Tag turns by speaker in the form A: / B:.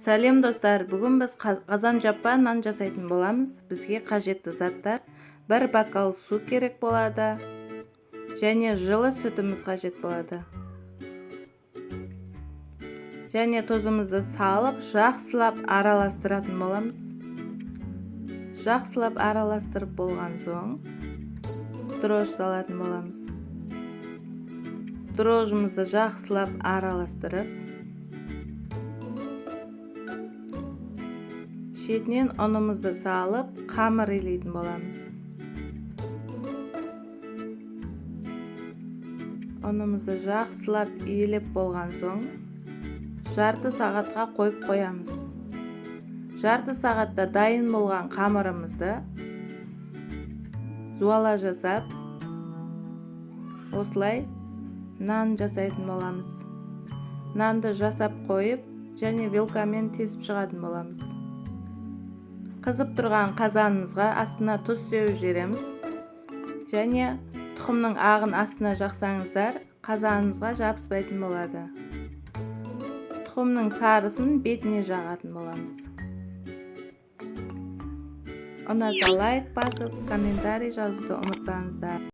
A: Сәлем достар, бүгін біз қазан жаппа нан жасайтын боламыз. Бізге қажетті заттар: бір бокал су керек болады, және жылы сүтіміз қажет болады. Және тұзымызды салып, жақсылап араластыратын боламыз. Жақсылап араластырып болған соң, дрож салатын боламыз. Дрожымызды жақсылап араластырып, шетінен ұнымызды салып, қамыр илейтін боламыз. Ұнымызды жақсылап иіліп болған соң, жарты сағатқа қойып қоямыз. Жарты сағатта дайын болған қамырымызды жуала жасап, осылай нан жасайтын боламыз. Нанды жасап қойып, және вилкамен тесіп шығатын боламыз. Қызып тұрған қазанымызға астына тұз сеуіп жібереміз. Және тұқымның ағын астына жақсаңыздар, қазанымызға жабыспайтын болады. Тұқымның сарысын бетіне жағатын боламыз. Ұнаса лайк басып, комментарий жазуды ұмытпаңыздар.